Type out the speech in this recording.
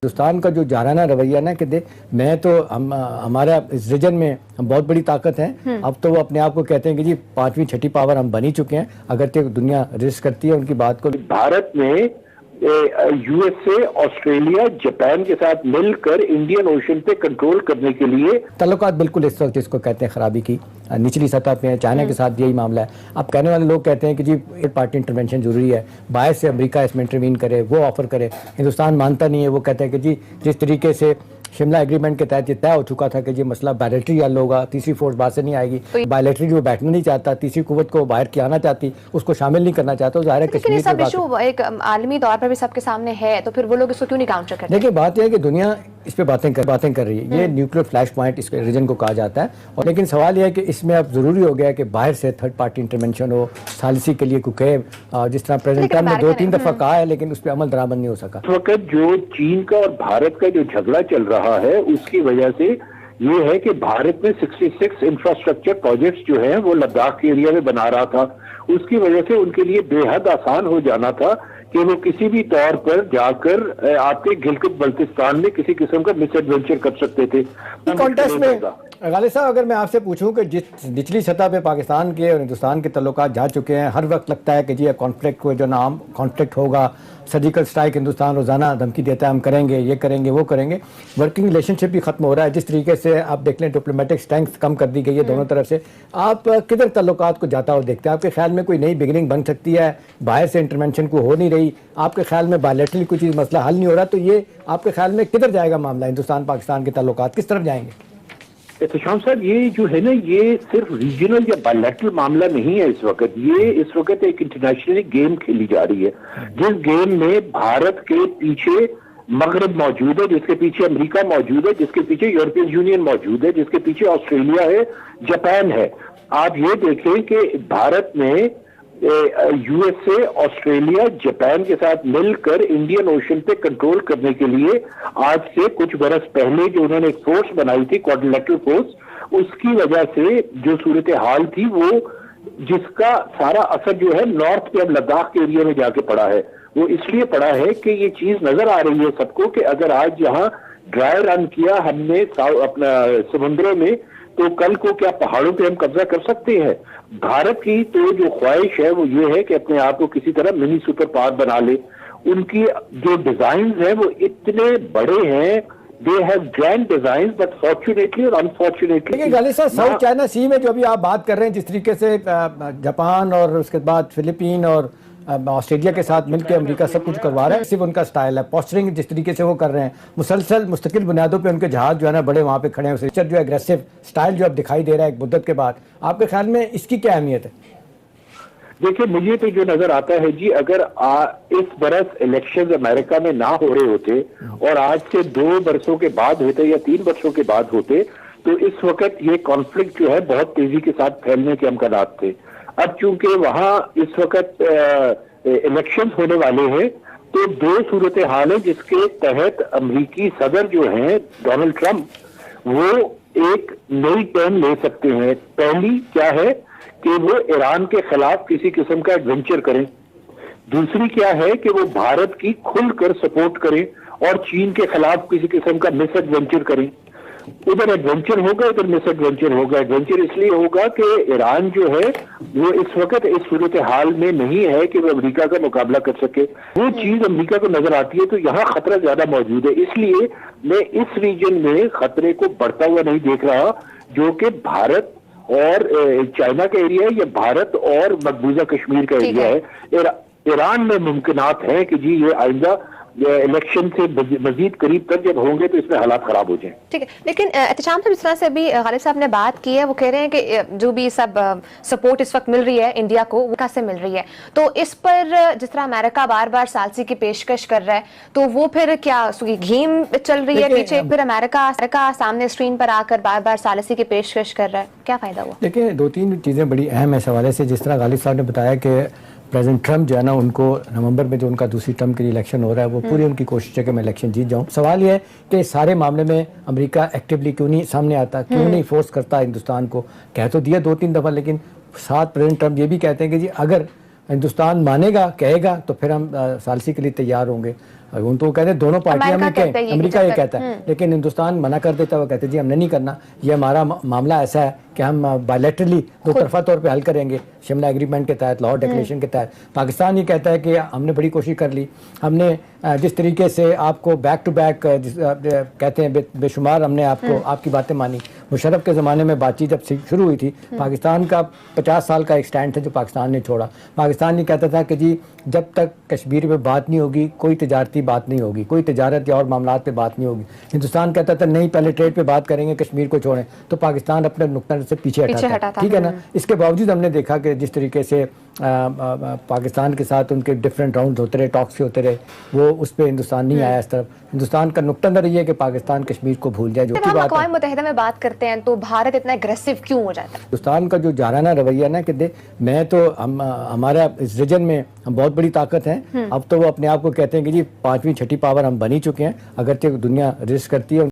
हिंदुस्तान का जो जाराना रवैया ना कि मैं तो हमारा इस रीजन में हम बहुत बड़ी ताकत हैं, अब तो वो अपने आप को कहते हैं कि जी 5वीं 6ठी पावर हम बन ही चुके हैं, अगर तो दुनिया रिस्क करती है उनकी बात को। भारत में यूएसए, ऑस्ट्रेलिया, जापान के साथ मिलकर इंडियन ओशन पे कंट्रोल करने के लिए ताल्लुकात बिल्कुल इस वक्त जिसको कहते हैं खराबी की निचली सतह पे है। चाइना के साथ यही मामला है। अब कहने वाले लोग कहते हैं कि जी एक पार्टी इंटरवेंशन जरूरी है, बाहर से अमेरिका इसमें इंटरवीन करे, वो ऑफर करे। हिंदुस्तान मानता नहीं है। वो कहते हैं कि जी जिस तरीके से शिमला एग्रीमेंट के तहत तय हो चुका था कि जी मसला बायलैटरल हल होगा, तीसरी फोर्स बाहर से नहीं आएगी, बायलैटरल वो बैठना नहीं चाहता, तीसरी कुव्वत को बाहर की आना चाहती, उसको शामिल नहीं करना चाहता। ज़ाहिर है कश्मीर सब इशू एक आलमी तौर पर भी सबके सामने है, तो फिर वो लोग इसको क्यों नहीं काउंटर करते? देखिए बात यह है कि दुनिया इस पे बातें कर रही है। ये न्यूक्लियर फ्लैश पॉइंट इस रीजन को कहा जाता है। और लेकिन सवाल यह है कि इसमें अब जरूरी हो गया कि बाहर से थर्ड पार्टी इंटरवेंशन हो, सालिसी के लिए कुछ जिस तरह प्रेसिडेंट ट्रंप ने 2-3 दफा कहा है, लेकिन उस पर अमल दरामद नहीं हो सका। इस वक्त जो चीन का और भारत का जो झगड़ा चल रहा है उसकी वजह से ये है कि भारत में 66 इंफ्रास्ट्रक्चर प्रोजेक्ट्स जो है वो लद्दाख के एरिया में बना रहा था। उसकी वजह से उनके लिए बेहद आसान हो जाना था कि वो किसी भी तौर पर जाकर आपके गिलगित बल्तिस्तान में किसी किस्म का मिसएडवेंचर कर सकते थे। कॉन्टेस्ट में गालिब साहब अगर मैं आपसे पूछूं कि जिस निचली सतह पे पाकिस्तान के और हिंदुस्तान के तल्लुकात जा चुके हैं, हर वक्त लगता है कि जी कॉन्फ्लिक्ट को जो नाम कॉन्फ्लिक्ट होगा, सर्जिकल स्ट्राइक हिंदुस्तान रोजाना धमकी देता है हम करेंगे, ये करेंगे, वो करेंगे, वर्किंग रिलेशनशिप भी खत्म हो रहा है। जिस तरीके से आप देख लें डिप्लोमेटिक स्ट्रेंथ कम कर दी गई है दोनों तरफ से। आप किधर तल्लुकात को जाता हुआ देखते हैं? आपके ख्याल में कोई नई बिगिनिंग बन सकती है? बाहर से इंटरवेंशन को हो नहीं रही, आपके ख्याल में बायलैटरली कोई चीज़ मसला हल नहीं हो रहा, तो ये आपके ख्याल में किधर जाएगा मामला? हिंदुस्तान पाकिस्तान के तल्लुकात किस तरफ जाएंगे? एहतशाम साहब, ये जो है ना, ये सिर्फ रीजनल या बायलैटरल मामला नहीं है। इस वक्त एक इंटरनेशनली गेम खेली जा रही है, जिस गेम में भारत के पीछे मगरब मौजूद है, जिसके पीछे अमेरिका मौजूद है, जिसके पीछे यूरोपियन यूनियन मौजूद है, जिसके पीछे ऑस्ट्रेलिया है, जापान है। आप ये देखें कि भारत में यूएसए, ऑस्ट्रेलिया, जापान के साथ मिलकर इंडियन ओशन पे कंट्रोल करने के लिए आज से कुछ बरस पहले जो उन्होंने एक फोर्स बनाई थी, क्वाड्रिलेटरल फोर्स, उसकी वजह से जो सूरत हाल थी वो जिसका सारा असर जो है नॉर्थ के अब लद्दाख के एरिया में जाके पड़ा है। वो इसलिए पड़ा है कि ये चीज नजर आ रही है सबको कि अगर आज यहाँ ड्राई रन किया हमने अपना समुद्रों में, तो कल को क्या पहाड़ों पे हम कब्जा कर सकते हैं? भारत की तो जो ख्वाहिश है वो ये है कि अपने आप को किसी तरह मिनी सुपर पावर बना ले। उनकी जो डिजाइन है वो इतने बड़े हैं, they have grand design, but fortunately और अनफॉर्चुनेटली। गालिब साहब, साउथ चाइना सी में जो अभी आप बात कर रहे हैं, जिस तरीके से जापान और उसके बाद फिलीपीन और ऑस्ट्रेलिया के साथ मिलकर अमेरिका सब कुछ करवा रहा है, सिर्फ उनका स्टाइल है। पोस्टरिंग जिस तरीके से वो कर रहे हैं, मुसलसल मुस्तकिल बुनियादों पे उनके जहाज जो है ना बड़े वहाँ पे खड़े हैं, जो एग्रेसिव स्टाइल जो अब दिखाई दे रहा है एक मुद्दत के बाद, आपके ख्याल में इसकी क्या अहमियत है? देखिए, मुझे तो जो नजर आता है जी, अगर इस बरस इलेक्शन अमेरिका में ना हो रहे होते और आज से 2 बरसों के बाद होते या 3 बरसों के बाद होते, तो इस वक्त ये कॉन्फ्लिक्ट जो है बहुत तेजी के साथ फैलने के अमकानात थे। अब चूंकि वहां इस वक्त इलेक्शन होने वाले हैं, तो 2 सूरत हाल है जिसके तहत अमेरिकी सदर जो हैं डोनाल्ड ट्रंप, वो एक नई टर्न ले सकते हैं। पहली क्या है कि वो ईरान के खिलाफ किसी किस्म का एडवेंचर करें। दूसरी क्या है कि वो भारत की खुलकर सपोर्ट करें और चीन के खिलाफ किसी किस्म का मिस एडवेंचर करें। उधर एडवेंचर होगा, इधर मिस एडवेंचर होगा। एडवेंचर इसलिए होगा कि ईरान जो है वो इस वक्त इस सूरत हाल में नहीं है कि वो अमेरिका का मुकाबला कर सके। वो चीज अमेरिका को नजर आती है, तो यहाँ खतरा ज्यादा मौजूद है। इसलिए मैं इस रीजन में खतरे को बढ़ता हुआ नहीं देख रहा, जो कि भारत और चाइना का एरिया है या भारत और मकबूजा कश्मीर का एरिया है। ईरान में मुमकिनात है कि जी ये आइंदा इलेक्शन से मजीद करीब तक जब होंगे तो इसमें हालात खराब हो जाएं। ठीक है, लेकिन एहतशाम साहब, जिस तरह से अभी गालिब साहब ने बात की है, वो कह रहे हैं कि जो भी सब सपोर्ट इस वक्त मिल रही है इंडिया को, वो कहाँ से मिल रही है? तो इस पर जिस तरह अमेरिका बार बार सालसी की पेशकश कर रहा है, तो वो फिर क्या गेम चल रही है पीछे? फिर अमेरिका सामने स्क्रीन पर आकर बार बार सालसी की पेशकश कर रहा है, क्या फायदा हुआ? देखिए, 2-3 चीज़ें बड़ी अहम है इस हवाले से। जिस तरह गालिब साहब ने बताया कि प्रेसिडेंट ट्रंप जो है ना, उनको नवंबर में जो उनका दूसरी टर्म के लिए इलेक्शन हो रहा है, वो पूरी उनकी कोशिश है कि मैं इलेक्शन जीत जाऊं। सवाल ये है कि सारे मामले में अमेरिका एक्टिवली क्यों नहीं सामने आता, क्यों नहीं फोर्स करता हिंदुस्तान को? कह तो दिया 2-3 दफ़ा, लेकिन साथ प्रेसिडेंट ट्रंप ये भी कहते हैं कि जी अगर हिंदुस्तान मानेगा, कहेगा, तो फिर हम सालसी के लिए तैयार होंगे। उन तो कहते हैं दोनों पार्टियां में कहता है ये अमेरिका ये कि कहता है, लेकिन हिंदुस्तान मना कर देता है। वो कहते हैं जी हमने नहीं करना, ये हमारा मामला ऐसा है कि हम बायलैटरली दो तरफा तौर पे हल करेंगे, शिमला एग्रीमेंट के तहत, लाहौर डिक्लेरेशन के तहत। पाकिस्तान ये कहता है कि हमने बड़ी कोशिश कर ली, हमने जिस तरीके से आपको बैक टू बैक कहते हैं बेशुमार हमने आपको आपकी बातें मानी। मुशर्रफ के ज़माने में बातचीत जब शुरू हुई थी, पाकिस्तान का 50 साल का एक स्टैंड था जो पाकिस्तान ने छोड़ा। पाकिस्तान ये कहता था कि जी जब तक कश्मीर पे बात नहीं होगी कोई तजारती बात नहीं होगी, कोई तजारत या और मामलात पे बात नहीं होगी। हिंदुस्तान कहता था नहीं, पहले ट्रेड पे बात करेंगे, कश्मीर को छोड़ें। तो पाकिस्तान अपने नुक्ता से पीछे हटा था, ठीक है ना। इसके बावजूद हमने देखा कि जिस तरीके से पाकिस्तान के साथ उनके डिफरेंट राउंड होते रहे, टॉक्स होते रहे, वो उस पर हिंदुस्तान नहीं आया इस तरफ। हिंदुस्तान का नुक्ता नज़र ये है कि पाकिस्तान कश्मीर को भूल जाए। जो हम अक़वाम मुत्तहिदा में बात करते हैं तो भारत इतना एग्रेसिव क्यों हो जाता है? हिंदुस्तान का जो जाराना रवैया ना कि मैं तो हमारा इस रीजन में हम बहुत बड़ी ताकत हैं। अब तो वो अपने आप को कहते हैं कि जी 5वीं 6ठी पावर हम बन ही चुके हैं, अगरचे दुनिया रिस्क करती है।